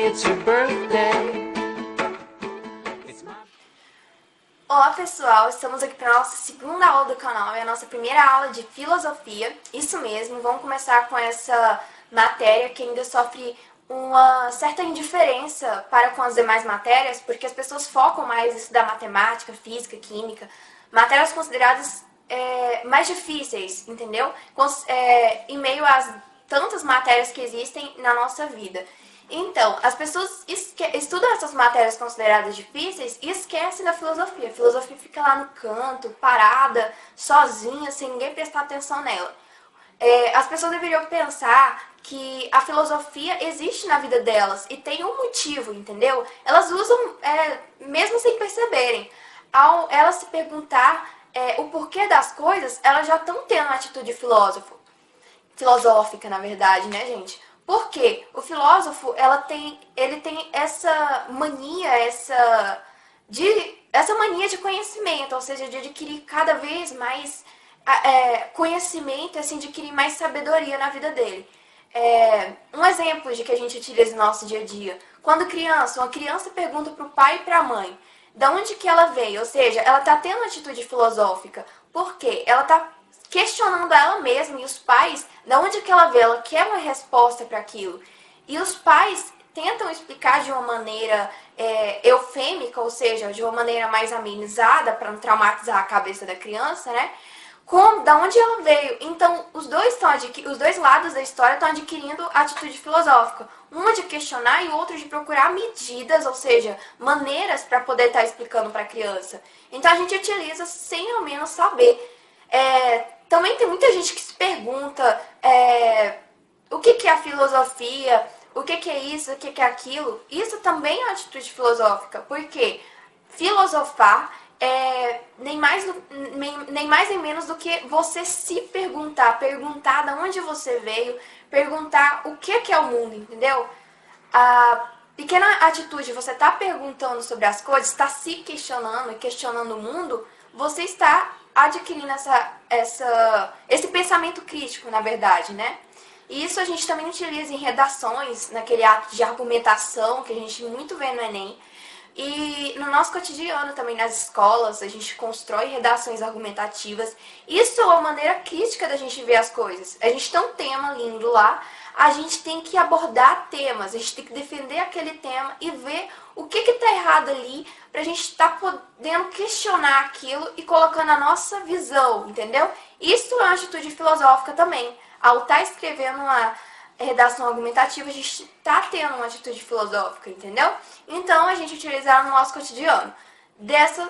it's your birthday. Olá pessoal, estamos aqui para a nossa segunda aula do canal, é a nossa primeira aula de filosofia. Isso mesmo, vamos começar com essa matéria que ainda sofre uma certa indiferença para com as demais matérias, porque as pessoas focam mais em estudar matemática, física, química, matérias consideradas mais difíceis, entendeu? Em meio às tantas matérias que existem na nossa vida. Então, as pessoas estudam essas matérias consideradas difíceis e esquecem da filosofia. A filosofia fica lá no canto, parada, sozinha, sem ninguém prestar atenção nela. As pessoas deveriam pensar que a filosofia existe na vida delas e tem um motivo, entendeu? Elas usam, mesmo sem perceberem. Ao elas se perguntar o porquê das coisas, elas já estão tendo uma atitude filosófica, na verdade, né, gente? Porque o filósofo, ele tem essa mania, essa mania de conhecimento, ou seja, de adquirir cada vez mais conhecimento, assim, de adquirir mais sabedoria na vida dele. Um exemplo de que a gente utiliza no nosso dia a dia. Quando criança, uma criança pergunta para o pai e para a mãe de onde que ela veio, ou seja, ela está tendo uma atitude filosófica. Por quê? Ela está questionando ela mesma e os pais, de onde que ela vê, ela quer uma resposta para aquilo. E os pais tentam explicar de uma maneira eufêmica, ou seja, de uma maneira mais amenizada, para não traumatizar a cabeça da criança, né? Da onde ela veio. Então, os dois lados da história estão adquirindo atitude filosófica. Uma de questionar e outra de procurar medidas, ou seja, maneiras para poder estar explicando para a criança. Então, a gente utiliza sem ao menos saber. Também tem muita gente que se pergunta o que é a filosofia, o que é isso, o que é aquilo. Isso também é uma atitude filosófica, porque filosofar nem mais nem menos do que você se perguntar de onde você veio, perguntar o que é o mundo, entendeu? A pequena atitude de você estar perguntando sobre as coisas, estar se questionando e questionando o mundo, você está adquirindo esse pensamento crítico, na verdade, né? E isso a gente também utiliza em redações, naquele ato de argumentação que a gente muito vê no Enem. E no nosso cotidiano também, nas escolas, a gente constrói redações argumentativas. Isso é uma maneira crítica da gente ver as coisas. A gente tem um tema lindo lá, a gente tem que abordar temas, a gente tem que defender aquele tema e ver o que está errado ali, para a gente estar podendo questionar aquilo e colocando a nossa visão, entendeu? Isso é uma atitude filosófica também. Ao estar escrevendo uma redação argumentativa, a gente está tendo uma atitude filosófica, entendeu? Então, a gente utiliza no nosso cotidiano. Dessa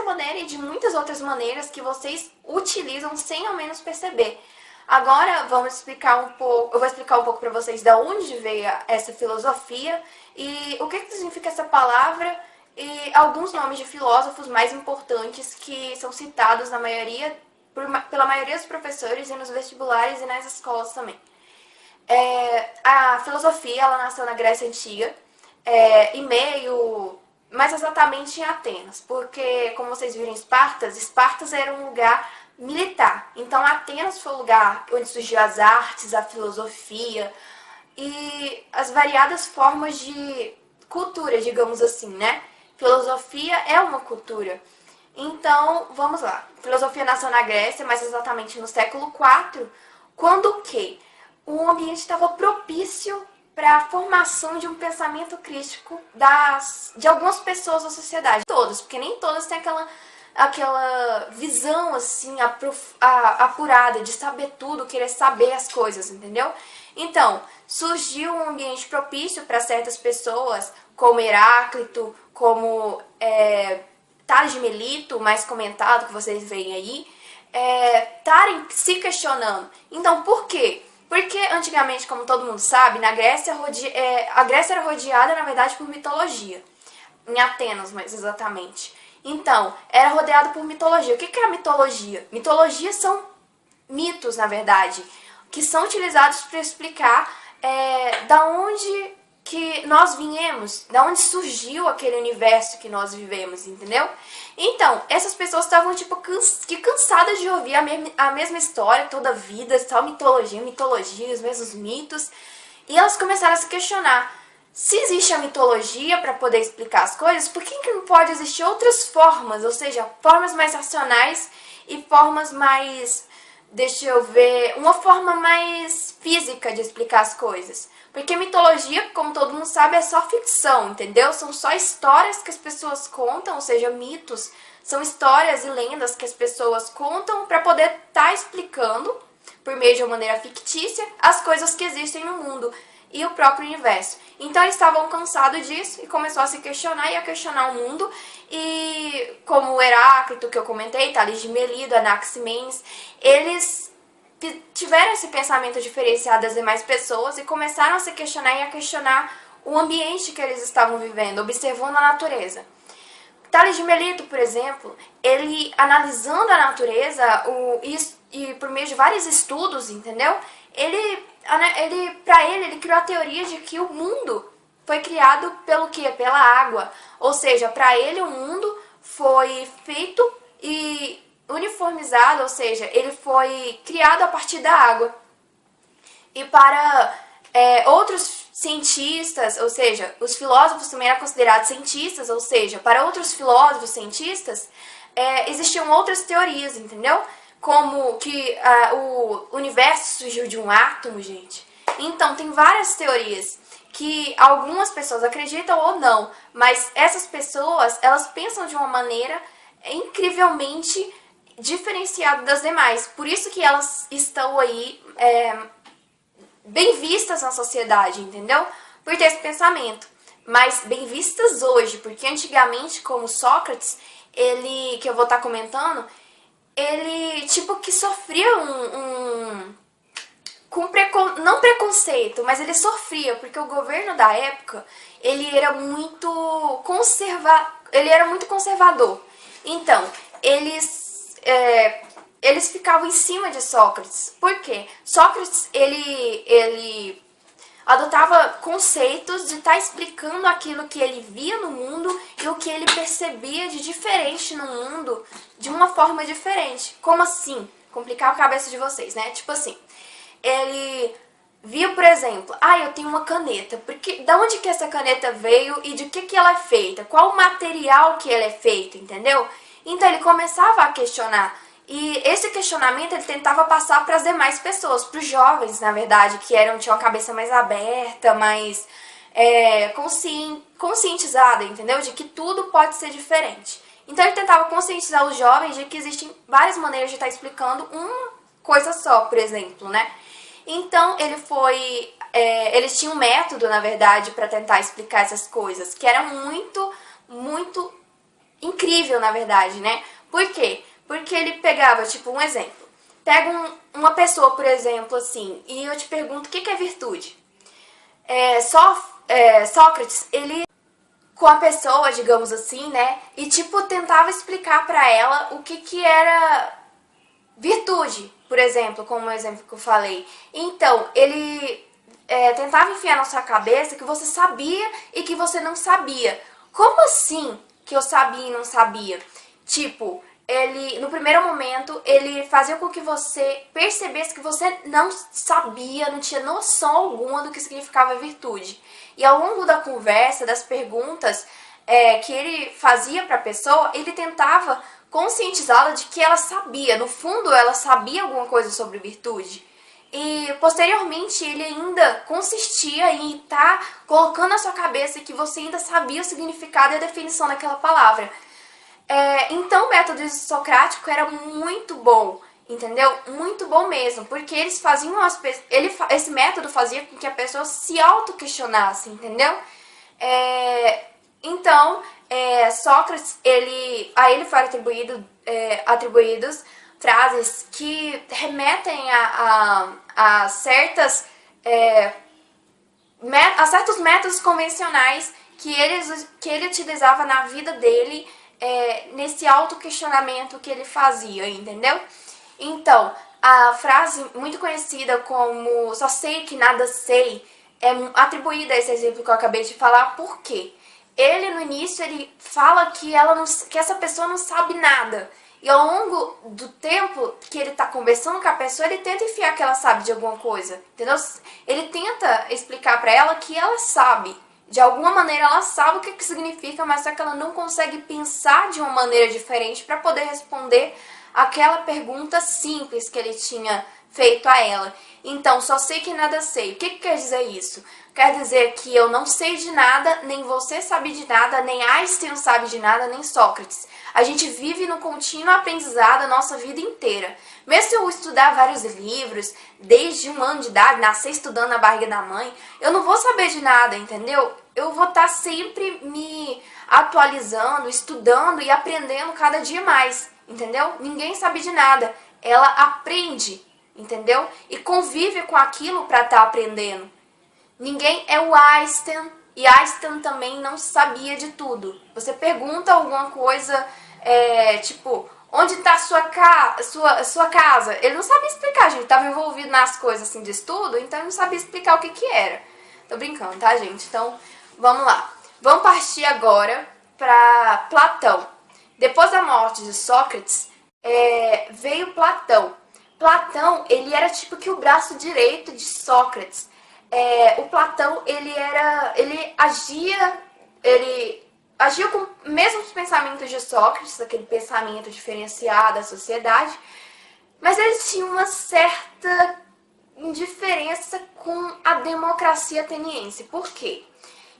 maneira e de muitas outras maneiras que vocês utilizam sem ao menos perceber. Agora, eu vou explicar um pouco para vocês de onde veio essa filosofia e o que significa essa palavra e alguns nomes de filósofos mais importantes que são citados pela maioria dos professores e nos vestibulares e nas escolas também. A filosofia, ela nasceu na Grécia Antiga, mais exatamente em Atenas, porque, como vocês viram em Espartas era um lugar militar. Então, Atenas foi o lugar onde surgiu as artes, a filosofia e as variadas formas de cultura, digamos assim, né? Filosofia é uma cultura. Então, vamos lá. A filosofia nasceu na Grécia, mais exatamente no século IV, quando o ambiente estava propício para a formação de um pensamento crítico de algumas pessoas da sociedade. Todas, porque nem todas têm aquela visão assim apurada de saber tudo, querer saber as coisas, entendeu? Então, surgiu um ambiente propício para certas pessoas, como Heráclito, como Tales de Melito, mais comentado, que vocês veem aí, estarem se questionando. Então, por quê? Porque antigamente, como todo mundo sabe, na Grécia, a Grécia era rodeada, na verdade, por mitologia. Em Atenas, mais exatamente. Então, era rodeado por mitologia. O que é a mitologia? Mitologia são mitos, na verdade, que são utilizados para explicar da onde que nós viemos, da onde surgiu aquele universo que nós vivemos, entendeu? Então, essas pessoas estavam tipo cansadas de ouvir a mesma história toda a vida, só mitologia, os mesmos mitos, e elas começaram a se questionar. se existe a mitologia para poder explicar as coisas, por que não pode existir outras formas? Ou seja, formas mais racionais e formas mais, deixa eu ver, uma forma mais física de explicar as coisas. Porque mitologia, como todo mundo sabe, é só ficção, entendeu? São só histórias que as pessoas contam, ou seja, mitos. São histórias e lendas que as pessoas contam para poder estar explicando, por meio de uma maneira fictícia, as coisas que existem no mundo e o próprio universo. Então eles estavam cansados disso e começou a se questionar e a questionar o mundo. E como o Heráclito, que eu comentei, Tales de Melido, Anaximenes, eles tiveram esse pensamento diferenciado das demais pessoas e começaram a se questionar e a questionar o ambiente que eles estavam vivendo, observando a natureza. Tales de Melido, por exemplo, ele analisando a natureza e por meio de vários estudos, entendeu? Ele criou a teoria de que o mundo foi criado pelo quê? Pela água. Ou seja, para ele o mundo foi feito e uniformizado, ou seja, ele foi criado a partir da água. E para outros cientistas, ou seja, os filósofos também eram considerados cientistas, ou seja, para outros filósofos cientistas, existiam outras teorias, entendeu? Como que o universo surgiu de um átomo, gente. Então, tem várias teorias que algumas pessoas acreditam ou não, mas essas pessoas, elas pensam de uma maneira incrivelmente diferenciada das demais. Por isso que elas estão aí bem vistas na sociedade, entendeu? Por ter esse pensamento. Mas bem vistas hoje, porque antigamente, como Sócrates, ele, que eu vou estar comentando, ele tipo que sofria não preconceito, mas ele sofria, porque o governo da época, ele era muito conservador. Então, eles ficavam em cima de Sócrates. Por quê? Sócrates, ele adotava conceitos de estar explicando aquilo que ele via no mundo e o que ele percebia de diferente no mundo de uma forma diferente. Como assim? Complicar a cabeça de vocês, né? Tipo assim, ele via, por exemplo, eu tenho uma caneta. Da onde que essa caneta veio e de que ela é feita? Qual o material que ela é feita, entendeu? Então ele começava a questionar. E esse questionamento ele tentava passar para as demais pessoas, para os jovens, na verdade, que tinham a cabeça mais aberta, mais conscientizada, entendeu? De que tudo pode ser diferente. Então ele tentava conscientizar os jovens de que existem várias maneiras de estar explicando uma coisa só, por exemplo, né? Então eles tinham um método, na verdade, para tentar explicar essas coisas, que era muito, muito incrível, na verdade, né? Por quê? Porque ele pegava, tipo, um exemplo. Pega uma pessoa, por exemplo, assim, e eu te pergunto, o que é virtude? Sócrates, ele com a pessoa, digamos assim, né? E, tipo, tentava explicar pra ela o que era virtude, por exemplo, como o exemplo que eu falei. Então, ele tentava enfiar na sua cabeça que você sabia e que você não sabia. Como assim que eu sabia e não sabia? Tipo, no primeiro momento, ele fazia com que você percebesse que você não sabia, não tinha noção alguma do que significava virtude. E ao longo da conversa, das perguntas que ele fazia para a pessoa, ele tentava conscientizá-la de que ela sabia. No fundo, ela sabia alguma coisa sobre virtude. E posteriormente ele ainda consistia em estar colocando na sua cabeça que você ainda sabia o significado e a definição daquela palavra. Então o método socrático era muito bom, entendeu? Muito bom mesmo, porque eles faziam esse método fazia com que a pessoa se auto-questionasse, entendeu? Então, Sócrates, a ele foram atribuídos frases que remetem a certos métodos convencionais que ele utilizava na vida dele, nesse autoquestionamento que ele fazia, entendeu? Então, a frase muito conhecida como só sei que nada sei é atribuída a esse exemplo que eu acabei de falar. Por quê? Ele, no início, ele fala que essa pessoa não sabe nada. E ao longo do tempo que ele tá conversando com a pessoa, ele tenta enfiar que ela sabe de alguma coisa, entendeu? Ele tenta explicar pra ela que ela sabe, De alguma maneira ela sabe o que significa, mas só que ela não consegue pensar de uma maneira diferente para poder responder aquela pergunta simples que ele tinha feito a ela. Então, só sei que nada sei. O que quer dizer isso? Quer dizer que eu não sei de nada, nem você sabe de nada, nem Einstein sabe de nada, nem Sócrates. A gente vive no contínuo aprendizado a nossa vida inteira. Mesmo se eu estudar vários livros, desde 1 ano de idade, nascer estudando na barriga da mãe, eu não vou saber de nada, entendeu? Eu vou estar sempre me atualizando, estudando e aprendendo cada dia mais, entendeu? Ninguém sabe de nada. Ela aprende, entendeu? E convive com aquilo para estar aprendendo. Ninguém é o Einstein, e Einstein também não sabia de tudo. Você pergunta alguma coisa, tipo, onde está a sua casa? Ele não sabia explicar, a gente estava envolvido nas coisas assim de estudo, então ele não sabia explicar o que era. Tô brincando, tá, gente? Então, vamos lá. Vamos partir agora para Platão. Depois da morte de Sócrates, veio Platão. Platão, ele era tipo que o braço direito de Sócrates. O Platão, ele agia com os mesmos pensamentos de Sócrates, aquele pensamento diferenciado da sociedade, mas ele tinha uma certa indiferença com a democracia ateniense. Por quê?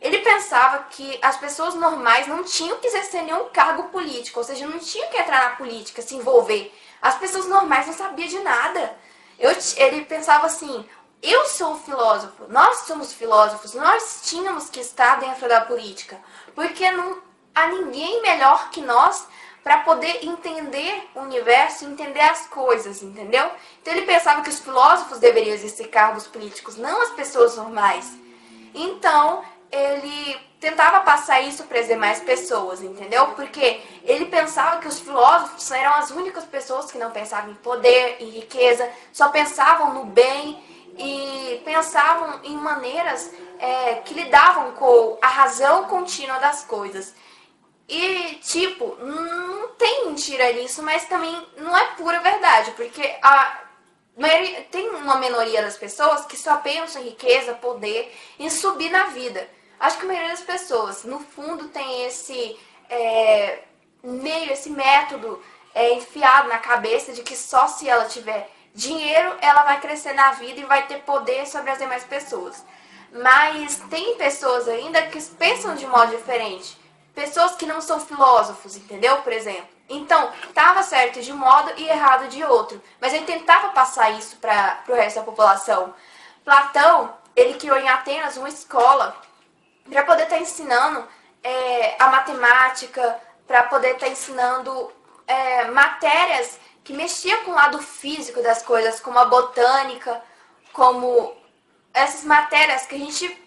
Ele pensava que as pessoas normais não tinham que exercer nenhum cargo político, ou seja, não tinham que entrar na política, se envolver. As pessoas normais não sabiam de nada. Ele pensava assim: eu sou um filósofo, nós somos filósofos, nós tínhamos que estar dentro da política, porque não há ninguém melhor que nós para poder entender o universo, entender as coisas, entendeu? Então ele pensava que os filósofos deveriam exercer cargos políticos, não as pessoas normais. Então ele tentava passar isso para as demais pessoas, entendeu? Porque ele pensava que os filósofos eram as únicas pessoas que não pensavam em poder, em riqueza, só pensavam no bem e pensavam em maneiras que lidavam com a razão contínua das coisas. E, tipo, não tem mentira nisso, mas também não é pura verdade, porque tem uma minoria das pessoas que só pensam em riqueza, poder, em subir na vida. Acho que a maioria das pessoas, no fundo, tem esse método enfiado na cabeça de que só se ela tiver dinheiro, ela vai crescer na vida e vai ter poder sobre as demais pessoas. Mas tem pessoas ainda que pensam de modo diferente. Pessoas que não são filósofos, entendeu? Por exemplo. Então, estava certo de um modo e errado de outro. Mas ele tentava passar isso para o resto da população. Platão, ele criou em Atenas uma escola para poder estar ensinando a matemática, para poder estar ensinando matérias que mexiam com o lado físico das coisas, como a botânica, como essas matérias que a gente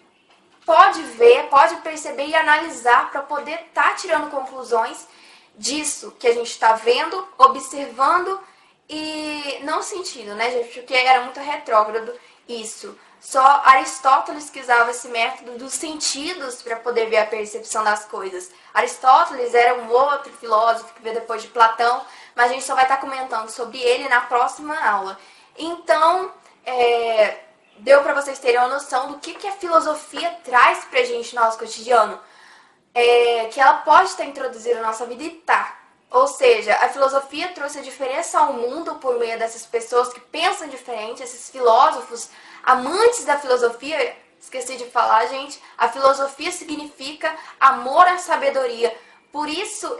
pode ver, pode perceber e analisar para poder estar tirando conclusões disso que a gente está vendo, observando e não sentindo, né, gente? Porque era muito retrógrado isso. Só Aristóteles que usava esse método dos sentidos para poder ver a percepção das coisas. Aristóteles era um outro filósofo que veio depois de Platão, mas a gente só vai estar comentando sobre ele na próxima aula. Então, deu para vocês terem uma noção do que a filosofia traz para a gente no nosso cotidiano. Que ela pode estar introduzindo na nossa vida e tá. Ou seja, a filosofia trouxe a diferença ao mundo por meio dessas pessoas que pensam diferente, esses filósofos, amantes da filosofia. Esqueci de falar, gente, a filosofia significa amor à sabedoria. Por isso,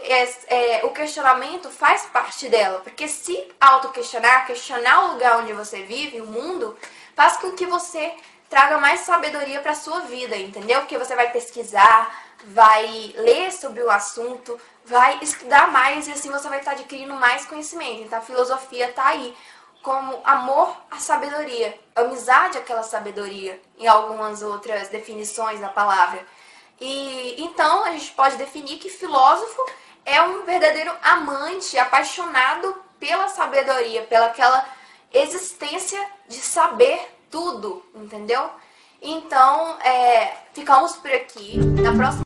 o questionamento faz parte dela. Porque se auto-questionar, questionar o lugar onde você vive, o mundo, faz com que você traga mais sabedoria para a sua vida, entendeu? Porque você vai pesquisar, vai ler sobre o assunto, vai estudar mais e assim você vai estar adquirindo mais conhecimento. Então a filosofia está aí como amor à sabedoria, amizade àquela sabedoria, em algumas outras definições da palavra. E então a gente pode definir que filósofo é um verdadeiro amante, apaixonado pela sabedoria, pela aquela existência de saber tudo, entendeu? Então, ficamos por aqui. Na próxima